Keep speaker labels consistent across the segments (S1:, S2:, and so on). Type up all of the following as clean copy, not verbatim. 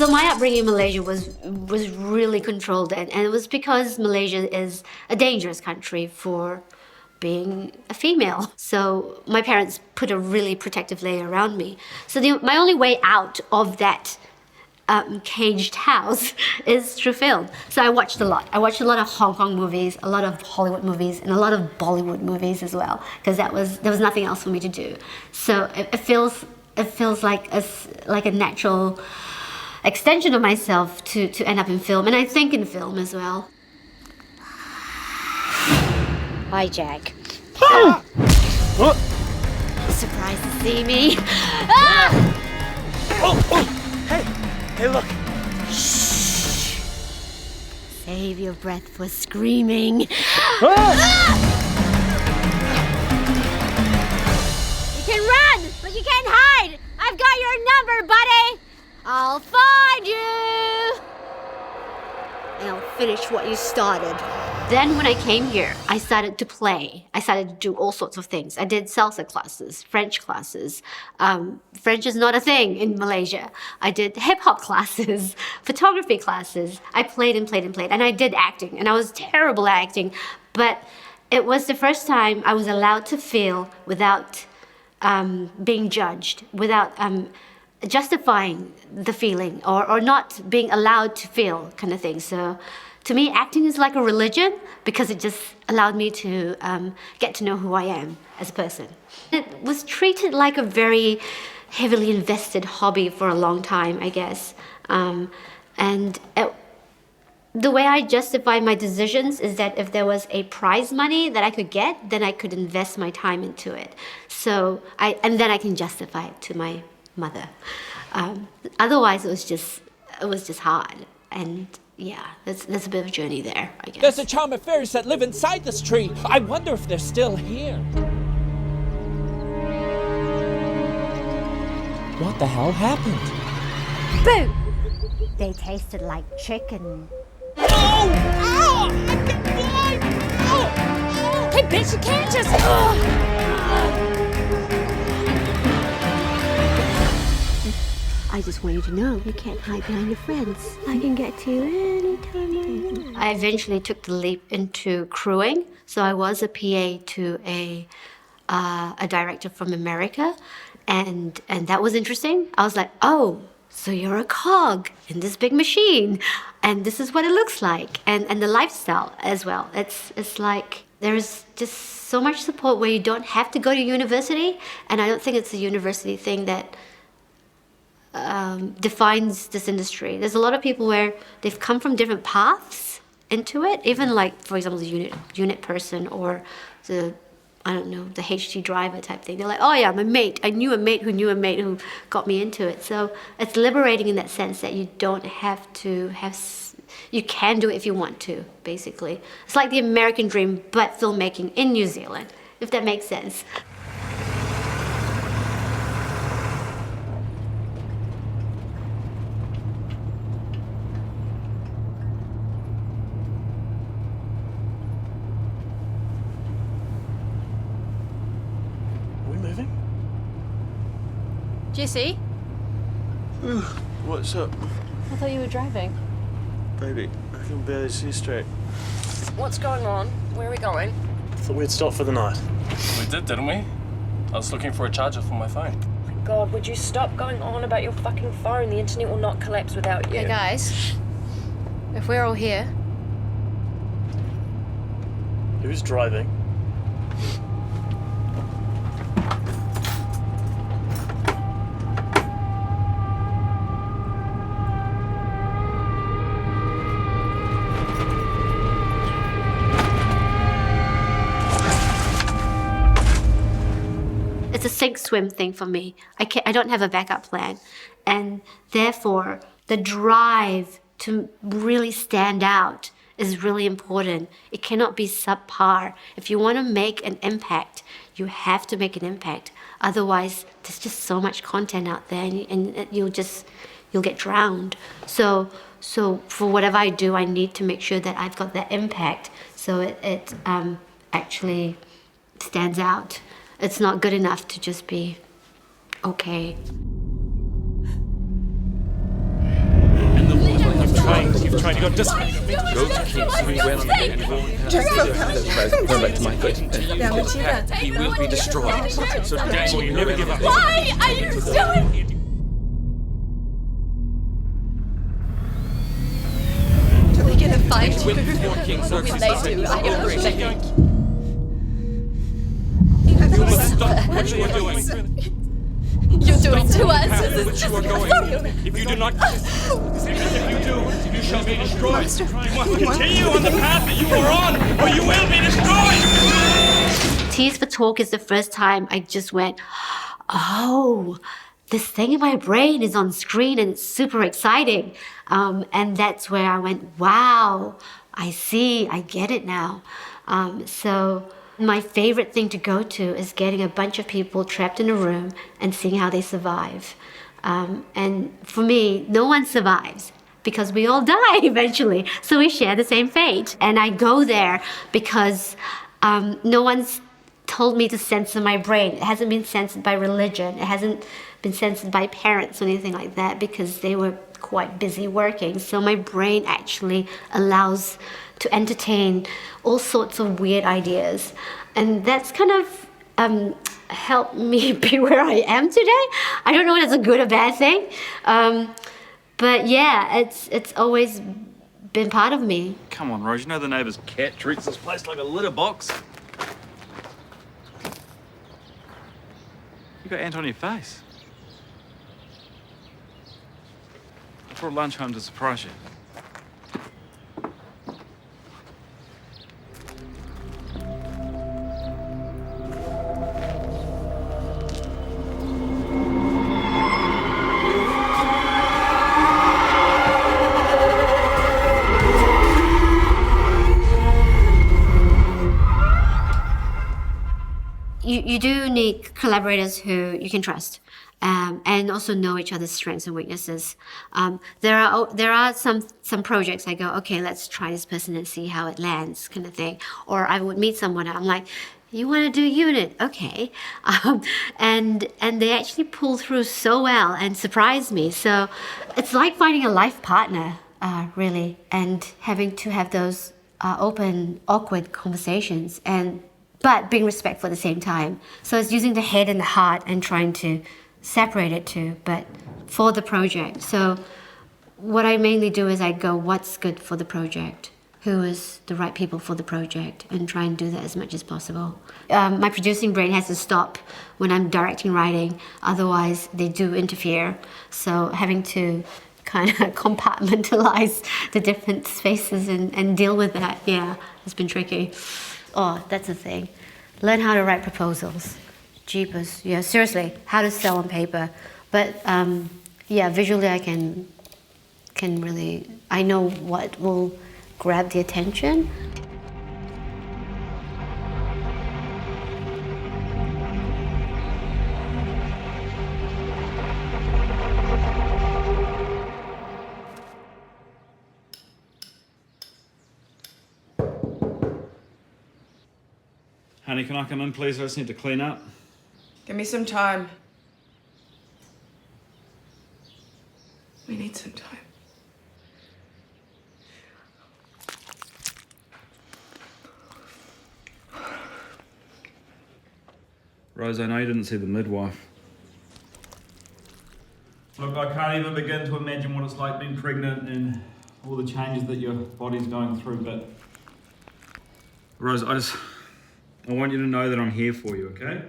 S1: So my upbringing in Malaysia was really controlled, and it was because Malaysia is a dangerous country for being a female. So my parents put a really protective layer around me. So my only way out of that caged house is through film. So I watched a lot. I watched a lot of Hong Kong movies, a lot of Hollywood movies, and a lot of Bollywood movies as well, because there was nothing else for me to do. So it feels like a natural extension of myself to end up in film, and I think in film as well. Hi, Jack.
S2: What?
S1: Surprised to see me. Ah!
S2: Hey, look.
S1: Shh. Save your breath for screaming.
S2: Ah!
S1: You can run, but you can't hide. I've got your number, buddy. I'll find you. And I'll finish what you started. Then when I came here, I started to play. I started to do all sorts of things. I did salsa classes, French classes. French is not a thing in Malaysia. I did hip-hop classes, photography classes. I played and played and played. And I did acting, and I was terrible at acting. But it was the first time I was allowed to feel without being judged, without justifying the feeling, or not being allowed to feel, kind of thing. So to me, acting is like a religion, because it just allowed me to get to know who I am as a person. It was treated like a very heavily invested hobby for a long time, I guess. The way I justify my decisions is that if there was a prize money that I could get, then I could invest my time into it. And then I can justify it to my mother. Otherwise, it was just hard. And yeah, there's a bit of a journey there, I guess.
S3: There's a charm of fairies that live inside this tree. I wonder if they're still here. What the hell happened?
S1: Boo! They tasted like chicken.
S3: Oh! Oh! I'm blind! Oh!
S1: Hey, bitch, you can't just... I just want you to know you can't hide behind your friends. I can get to you anytime I want. I eventually took the leap into crewing. So I was a PA to a director from America, and that was interesting. I was like, oh, so you're a cog in this big machine, and this is what it looks like, and the lifestyle as well. It's like there's just so much support where you don't have to go to university, and I don't think it's a university thing that defines this industry. There's a lot of people where they've come from different paths into it, even like, for example, the unit person or the HT driver type thing. They're like, oh yeah, my mate. I knew a mate who got me into it. So it's liberating in that sense that you don't have to you can do it if you want to, basically. It's like the American dream, but filmmaking in New Zealand, if that makes sense.
S4: Jesse?
S2: What's up?
S4: I thought you were driving.
S2: Baby, I can barely see straight.
S4: What's going on? Where are we going?
S2: Thought we'd stop for the night.
S5: We did, didn't we? I was looking for a charger for my phone.
S4: Oh my God, would you stop going on about your fucking phone? The internet will not collapse without you.
S6: Hey guys, if we're all here...
S2: Who's driving?
S1: It's a sink swim thing for me. I don't have a backup plan. And therefore, the drive to really stand out is really important. It cannot be subpar. If you want to make an impact, you have to make an impact. Otherwise, there's just so much content out there, and you'll get drowned. So for whatever I do, I need to make sure that I've got that impact, so it actually stands out. It's not good enough to just be okay.
S3: You've tried to go just...
S7: Go to King's we went on and go back to my place. He will be destroyed. So Daniel, you never give up.
S1: Why are you doing?
S6: We're gonna find you.
S7: When King Xerxes
S6: They do. I am protecting.
S7: you must stop what you are doing.
S6: You're doing to us.
S7: What you are going. If you do not, if you do, you shall be destroyed.
S6: Master,
S7: you must continue on the path that you are on, or you will be destroyed.
S1: Tears for Talk is the first time I just went, oh, this thing in my brain is on screen and it's super exciting. And that's where I went, wow, I see, I get it now. So my favorite thing to go to is getting a bunch of people trapped in a room and seeing how they survive. And for me, no one survives because we all die eventually. So we share the same fate. And I go there because no one's told me to censor my brain. It hasn't been censored by religion. It hasn't been censored by parents or anything like that because they were quite busy working. So my brain actually allows to entertain all sorts of weird ideas. And that's kind of helped me be where I am today. I don't know if it's a good or bad thing. But yeah, it's always been part of me.
S8: Come on, Rose, you know the neighbour's cat treats this place like a litter box. You got ant on your face. I brought lunch home to surprise you.
S1: You do need collaborators who you can trust, and also know each other's strengths and weaknesses. There are some projects I go, okay, let's try this person and see how it lands, kind of thing. Or I would meet someone and I'm like, you want to do unit? Okay. And they actually pull through so well and surprise me. So it's like finding a life partner, really, and having to have those open, awkward conversations but being respectful at the same time. So it's using the head and the heart and trying to separate it too, but for the project. So what I mainly do is I go, what's good for the project? Who is the right people for the project? And try and do that as much as possible. My producing brain has to stop when I'm directing, writing, otherwise they do interfere. So having to kind of compartmentalize the different spaces and deal with that, yeah, it's been tricky. Oh, that's the thing. Learn how to write proposals. Jeepers, yeah, seriously, how to sell on paper. But yeah, visually I can really, I know what will grab the attention.
S8: Honey, can I come in, please? I just need to clean up.
S9: Give me some time. We need some time.
S8: Rose, I know you didn't see the midwife. Look, I can't even begin to imagine what it's like being pregnant and all the changes that your body's going through, but... Rose, I want you to know that I'm here for you, okay?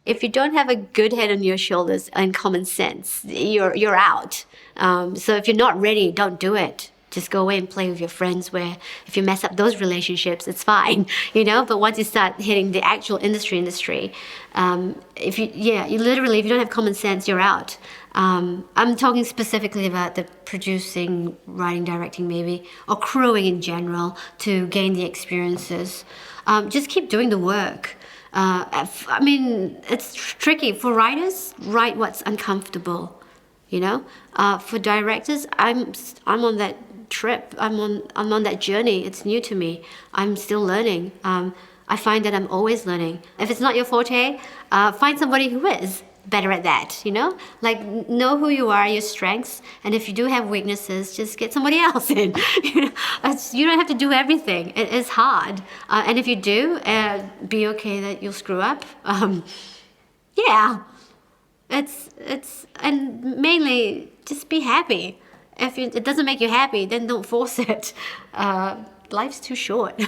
S1: If you don't have a good head on your shoulders and common sense, you're out. So if you're not ready, don't do it. Just go away and play with your friends where if you mess up those relationships, it's fine, you know? But once you start hitting the actual industry, if you don't have common sense, you're out. I'm talking specifically about the producing, writing, directing maybe, or crewing in general to gain the experiences. Just keep doing the work. I mean, it's tricky. For writers, write what's uncomfortable, you know? For directors, I'm on that trip. I'm on that journey. It's new to me. I'm still learning. I find that I'm always learning. If it's not your forte, find somebody who is. better at that, you know? Like, know who you are, your strengths, and if you do have weaknesses, just get somebody else in. You know? You don't have to do everything. It is hard. And if you do, be okay that you'll screw up. Yeah. And mainly, just be happy. If it doesn't make you happy, then don't force it. Life's too short.